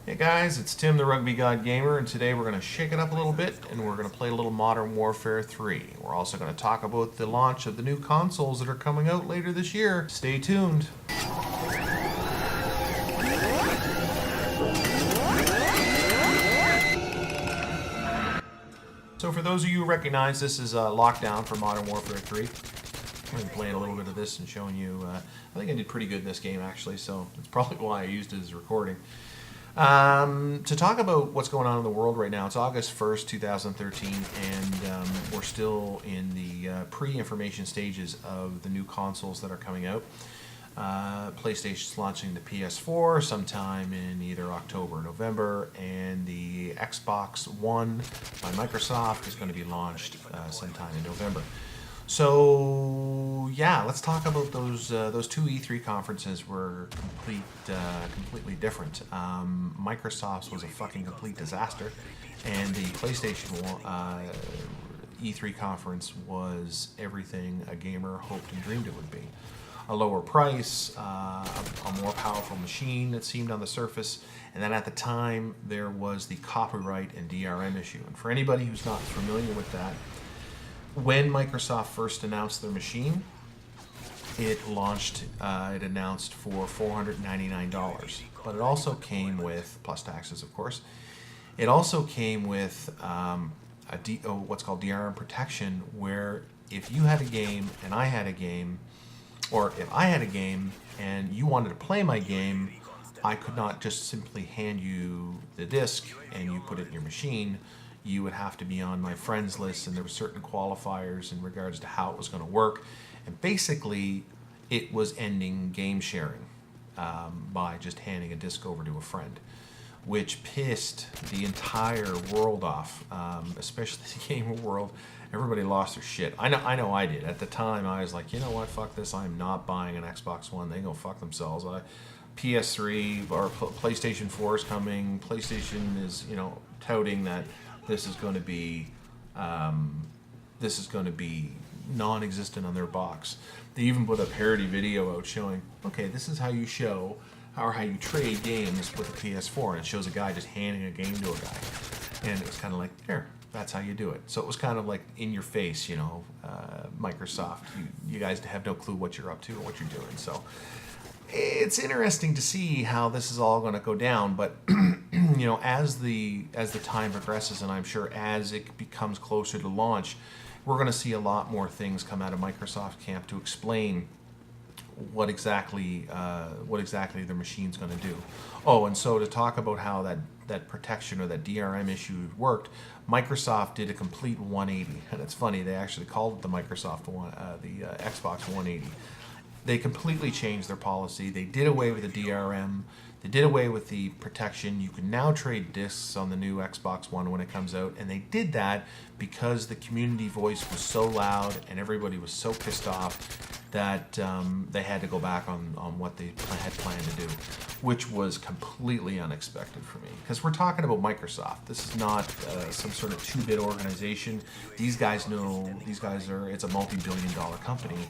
Hey guys, it's Tim the RugbyGod Gamer, and today we're going to shake it up a little bit and we're going to play a little Modern Warfare 3. We're also going to talk about the launch of the new consoles that are coming out later this year. Stay tuned. So for those of you who recognize, this is Lockdown for Modern Warfare 3. I've been playing a little bit of this and showing you, I think I did pretty good in this game actually, so that's probably why I used it as a recording. To talk about what's going on in the world right now, it's August 1st, 2013, and we're still in the pre-information stages of the new consoles that are coming out. PlayStation's launching the PS4 sometime in either October or November, and the XboxOne by Microsoft is going to be launched sometime in November. So yeah, let's talk about those two E3 conferences were completely different. Microsoft's was a fucking complete disaster, and the PlayStation E3 conference was everything a gamer hoped and dreamed it would be. A lower price, a more powerful machine, it seemed on the surface, and then at the time there was the copyright and DRM issue. And for anybody who's not familiar with that, when Microsoft first announced their machine, it announced for $499, but it also came with, plus taxes of course, it also came with what's called DRM protection, where if you had a game and I had a game, or if I had a game and you wanted to play my game, I could not just simply hand you the disc and you put it in your machine. You would have to be on my friends list, and there were certain qualifiers in regards to how it was going to work. And basically, it was ending game sharing by just handing a disc over to a friend, which pissed the entire world off, especially the gamer world. Everybody lost their shit. I know I did. At the time, I was like, you know what, fuck this. I'm not buying an Xbox One. They can go fuck themselves. PS3 or PlayStation 4 is coming. PlayStation is, touting that this is going to be non-existent on their box. They even put a parody video out showing, okay, this is how you show or how you trade games with a PS4, and it shows a guy just handing a game to a guy, and it was kind of like, there, that's how you do it. So it was kind of like in your face, Microsoft. You guys have no clue what you're up to or what you're doing. So it's interesting to see how this is all going to go down, but as the time progresses, and I'm sure as it becomes closer to launch, we're going to see a lot more things come out of Microsoft camp to explain what exactly their machine's going to do. Oh, and so to talk about how that protection or that DRM issue worked, Microsoft did a complete 180, and it's funny, they actually called it the Xbox 180. They completely changed their policy. They did away with the DRM. They did away with the protection. You can now trade discs on the new Xbox One when it comes out. And they did that because the community voice was so loud and everybody was so pissed off that they had to go back on what they had planned to do, which was completely unexpected for me. Because we're talking about Microsoft. This is not some sort of two-bit organization. These guys it's a multi-billion-dollar company.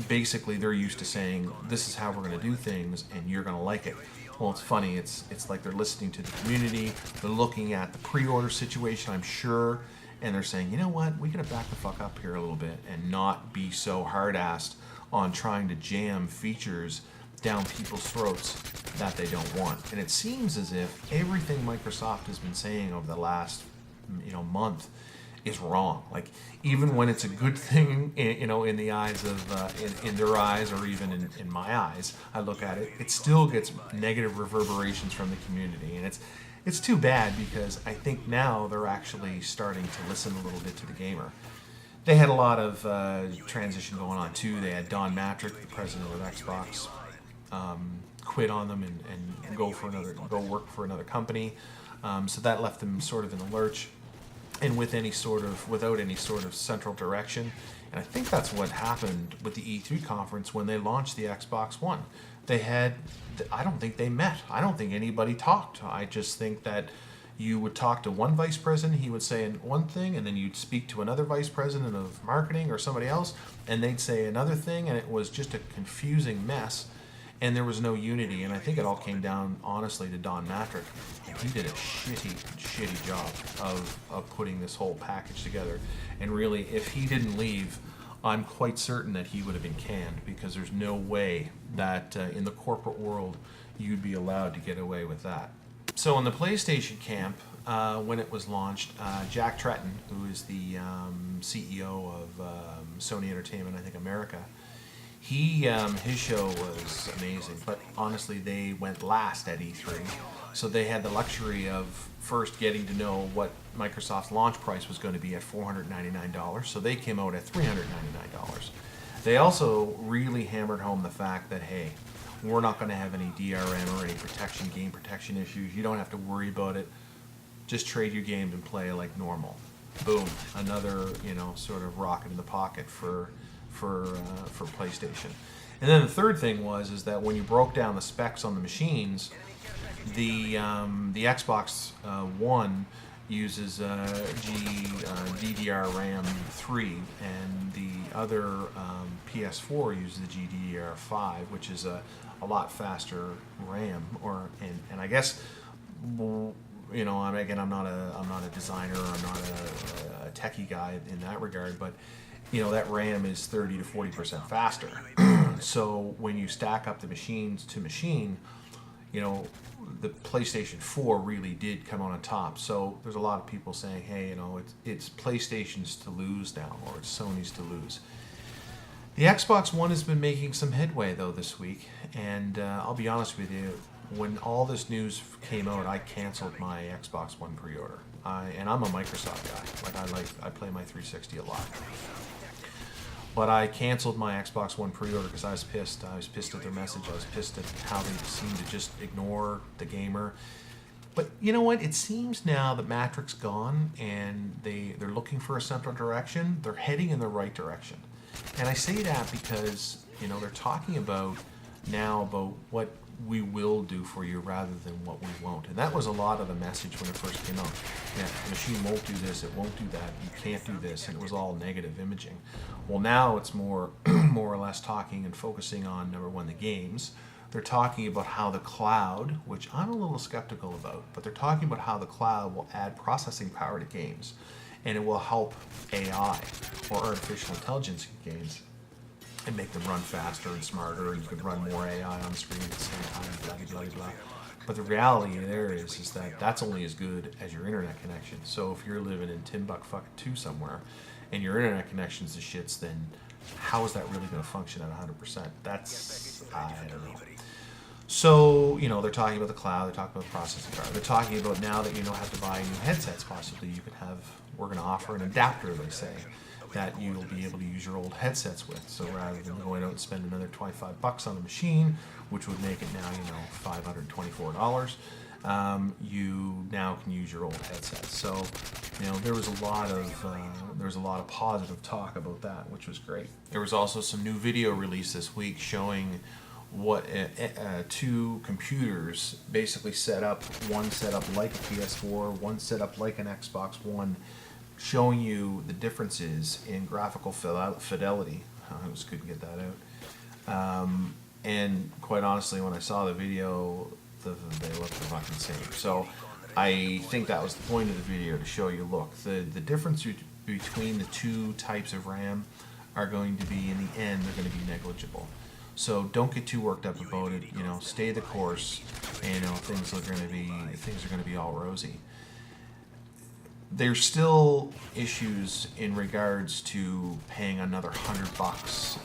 Basically, they're used to saying, this is how we're going to do things, and you're going to like it. Well, it's funny. It's like they're listening to the community. They're looking at the pre-order situation, I'm sure, and they're saying, you know what, we got to back the fuck up here a little bit and not be so hard-assed on trying to jam features down people's throats that they don't want. And it seems as if everything Microsoft has been saying over the last month is wrong. Like, even when it's a good thing, in the eyes of, in their eyes, or even in my eyes, I look at it, it still gets negative reverberations from the community. And it's too bad, because I think now they're actually starting to listen a little bit to the gamer. They had a lot of transition going on too. They had Don Matrick, the president of Xbox, quit on them and go work for another company. So that left them sort of in the lurch, and without any sort of central direction. And I think that's what happened with the E3 conference when they launched the Xbox One. I don't think they met. I don't think anybody talked. I just think that you would talk to one vice president, he would say one thing, and then you'd speak to another vice president of marketing or somebody else, and they'd say another thing, and it was just a confusing mess. and there was no unity. And I think it all came down, honestly, to Don Matrick. He did a shitty job of putting this whole package together. And really, if he didn't leave, I'm quite certain that he would have been canned, because there's no way that in the corporate world you'd be allowed to get away with that. So in the PlayStation camp, when it was launched, Jack Tretton, who is the CEO of Sony Entertainment, I think America, his show was amazing, but honestly they went last at E3, so they had the luxury of first getting to know what Microsoft's launch price was going to be at $499, so they came out at $399. They also really hammered home the fact that, hey, we're not going to have any DRM or any game protection issues. You don't have to worry about it. Just trade your games and play like normal. Boom, another sort of rocket in the pocket for PlayStation. And then the third thing is that when you broke down the specs on the machines, the Xbox One uses GDDR RAM 3, and the other PS4 uses the GDDR 5, which is a lot faster RAM. And I guess, I'm not a designer, I'm not a techie guy in that regard, but that RAM is 30 to 40% faster. So when you stack up the machines to machine, the PlayStation 4 really did come on top. So there's a lot of people saying, hey, it's PlayStation's to lose now, or it's Sony's to lose. The Xbox One has been making some headway, though, this week. And I'll be honest with you, when all this news came out, I canceled my Xbox One pre-order. And I'm a Microsoft guy. I play my 360 a lot. But I canceled my Xbox One pre-order because I was pissed. I was pissed at their message. I was pissed at how they seemed to just ignore the gamer. But you know what? It seems now that Matrix's gone and they're looking for a central direction. They're heading in the right direction. And I say that because, they're talking about what we will do for you rather than what we won't. And that was a lot of the message when it first came out. Yeah, the machine won't do this, it won't do that, you can't do this, and it was all negative imaging. Well, now it's more or less talking and focusing on, number one, the games. They're talking about how the cloud, which I'm a little skeptical about, but they're talking about how the cloud will add processing power to games, and it will help AI, or artificial intelligence in games, and make them run faster and smarter, and you can run more AI on the screen at the same time, blah, blah, blah, blah. But the reality there is that that's only as good as your internet connection. So if you're living in Timbuktu somewhere, and your internet connection's the shits, then how is that really going to function at 100%? I don't know. So, they're talking about the cloud, they're talking about processing power, they're talking about now that you don't have to buy new headsets, possibly we're going to offer an adapter, they say, that you'll be able to use your old headsets with. So rather than going out and spend another $25 on a machine, which would make it now, $524, you now can use your old headsets. So, there was a lot of positive talk about that, which was great. There was also some new video released this week showing what two computers basically set up. One set up like a PS4, one set up like an Xbox One, showing you the differences in graphical fidelity. I just couldn't get that out. And quite honestly, when I saw the video, they looked the fucking same. So I think that was the point of the video, to show you, look, the difference between the two types of RAM are going to be, in the end, they're going to be negligible. So don't get too worked up about it. Stay the course. And, things are going to be all rosy. There's still issues in regards to paying another $100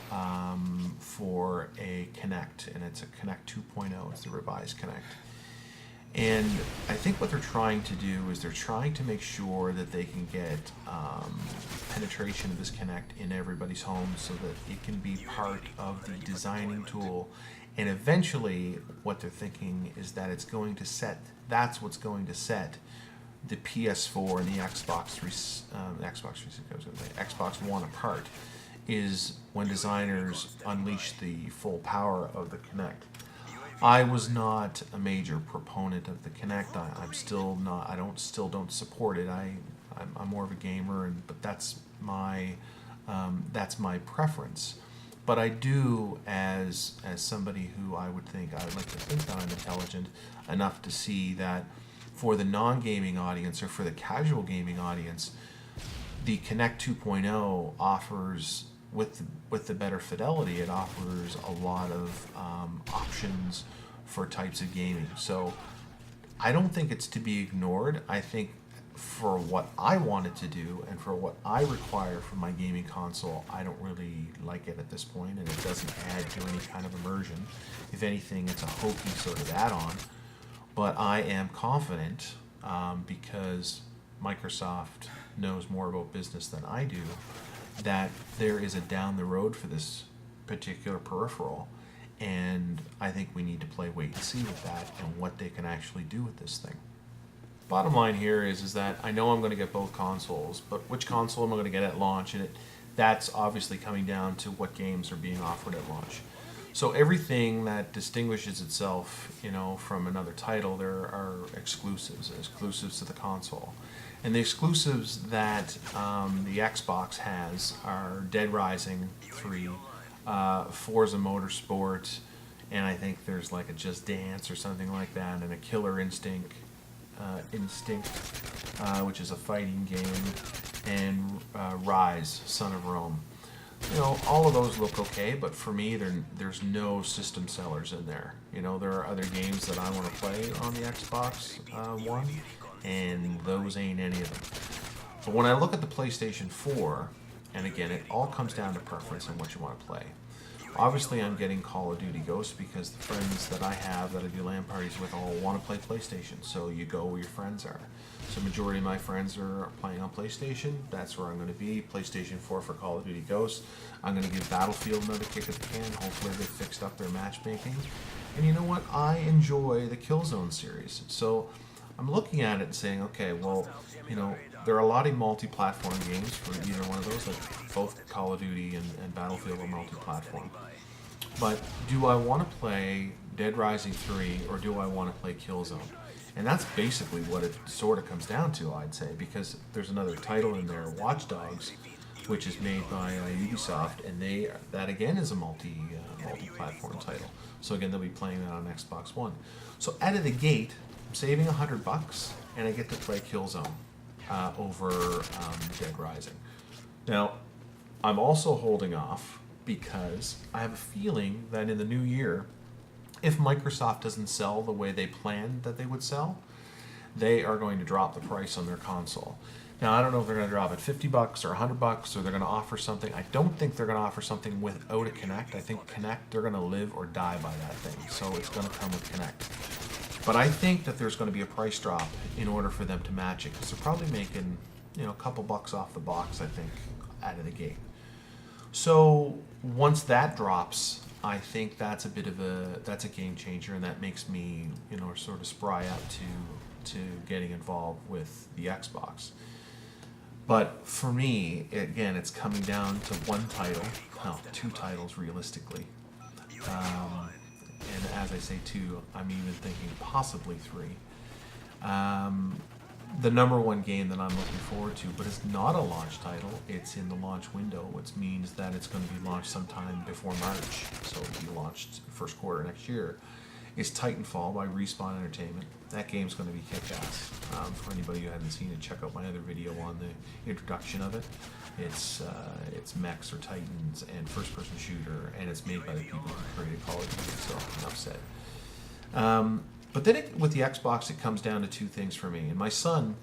for a Kinect, and it's a Kinect 2.0. It's the revised Kinect. And I think what they're trying to do is they're trying to make sure that they can get penetration of this Kinect in everybody's home, so that it can be part of the designing tool. And eventually, what they're thinking is that that's what's going to set the PS4 and the Xbox One apart, is when designers unleash the full power of the Kinect. I was not a major proponent of the Kinect. I'm still not. Don't support it. I'm more of a gamer, but that's my preference. but I do, as somebody who I would like to think that I'm intelligent enough to see that for the non-gaming audience or for the casual gaming audience, the Kinect 2.0 offers, with the better fidelity, it offers a lot of options for types of gaming. So I don't think it's to be ignored. I think for what I wanted to do and for what I require from my gaming console, I don't really like it at this point, and it doesn't add to any kind of immersion. If anything, it's a hokey sort of add-on. But I am confident, because Microsoft knows more about business than I do, that there is a down the road for this particular peripheral, and I think we need to play wait and see with that and what they can actually do with this thing. Bottom line here is that I know I'm going to get both consoles, but which console am I going to get at launch? And that's obviously coming down to what games are being offered at launch. So everything that distinguishes itself, from another title, there are exclusives to the console. And the exclusives that the Xbox has are Dead Rising 3, Forza Motorsport, and I think there's like a Just Dance or something like that, and a Killer Instinct, which is a fighting game, and Rise, Son of Rome. All of those look okay, but for me, there's no system sellers in there. There are other games that I want to play on the Xbox One, and those ain't any of them. But when I look at the PlayStation 4, and again, it all comes down to preference and what you want to play. Obviously, I'm getting Call of Duty Ghosts because the friends that I have that I do LAN parties with all want to play PlayStation, so you go where your friends are. So majority of my friends are playing on PlayStation. That's where I'm going to be. PlayStation 4 for Call of Duty Ghosts. I'm going to give Battlefield another kick at the can. Hopefully they fixed up their matchmaking. And you know what? I enjoy the Killzone series. So I'm looking at it and saying, okay, well, there are a lot of multi-platform games for either one of those. Like both Call of Duty and Battlefield are multi-platform. But do I want to play Dead Rising 3 or do I want to play Killzone? And that's basically what it sort of comes down to, I'd say, because there's another title in there, Watch Dogs, which is made by Ubisoft, and that again is a multi-platform title. So again, they'll be playing that on Xbox One. So out of the gate, I'm saving $100, and I get to play Killzone over Dead Rising. Now, I'm also holding off because I have a feeling that in the new year, if Microsoft doesn't sell the way they planned that they would sell, they are going to drop the price on their console. Now, I don't know if they're going to drop it $50 or $100, or they're going to offer something. I don't think they're going to offer something without a Kinect. I think Kinect, they're going to live or die by that thing, so it's going to come with Kinect. But I think that there's going to be a price drop in order for them to match it, because they're probably making a couple bucks off the box, I think, out of the gate. So once that drops, I think that's a game changer, and that makes me sort of spry up to getting involved with the Xbox. But for me, again, it's coming down to one title, two titles realistically. And as I say two, I'm even thinking possibly three. The number one game that I'm looking forward to, but it's not a launch title, it's in the launch window, which means that it's going to be launched sometime before March, so it'll be launched first quarter next year, is Titanfall by Respawn Entertainment. That game's going to be kick-ass. For anybody who hasn't seen it, check out my other video on the introduction of it. It's mechs or titans and first-person shooter, and it's made by the people who created Call of Duty, so enough said. But then with the Xbox, it comes down to two things for me. And my son,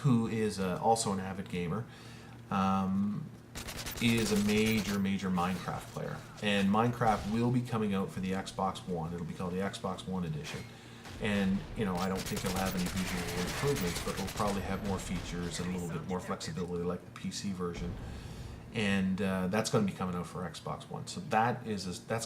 who is also an avid gamer, is a major Minecraft player. And Minecraft will be coming out for the Xbox One. It'll be called the Xbox One Edition. And, I don't think it'll have any visual improvements, but it'll probably have more features and a little bit more flexibility like the PC version. And that's going to be coming out for Xbox One. So that's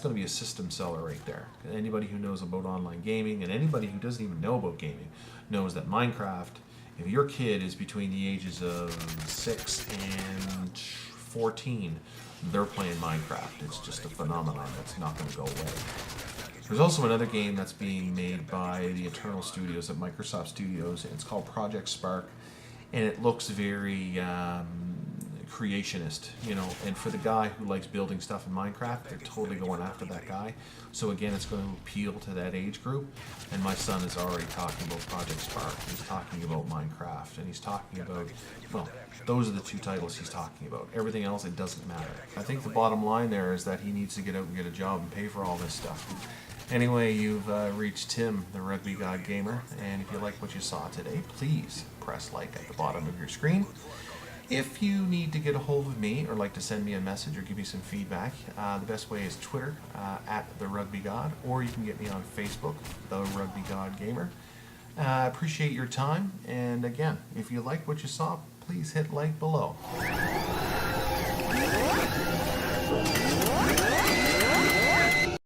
going to be a system seller right there. Anybody who knows about online gaming, and anybody who doesn't even know about gaming, knows that Minecraft, if your kid is between the ages of 6 and 14, they're playing Minecraft. It's just a phenomenon that's not going to go away. There's also another game that's being made by the Eternal Studios at Microsoft Studios, and it's called Project Spark, and it looks very creationist, you know, and for the guy who likes building stuff in Minecraft, they're totally going after that guy. So again, it's going to appeal to that age group. And my son is already talking about Project Spark. He's talking about Minecraft, and he's talking about, well, those are the two titles he's talking about. Everything else, it doesn't matter. I think the bottom line there is that he needs to get out and get a job and pay for all this stuff. Anyway, you've reached Tim, the RugbyGod Gamer, and if you like what you saw today, please press like at the bottom of your screen. If you need to get a hold of me or like to send me a message or give me some feedback, the best way is Twitter, at the RugbyGod, or you can get me on Facebook, the RugbyGod Gamer. I appreciate your time, and again, if you like what you saw, please hit like below.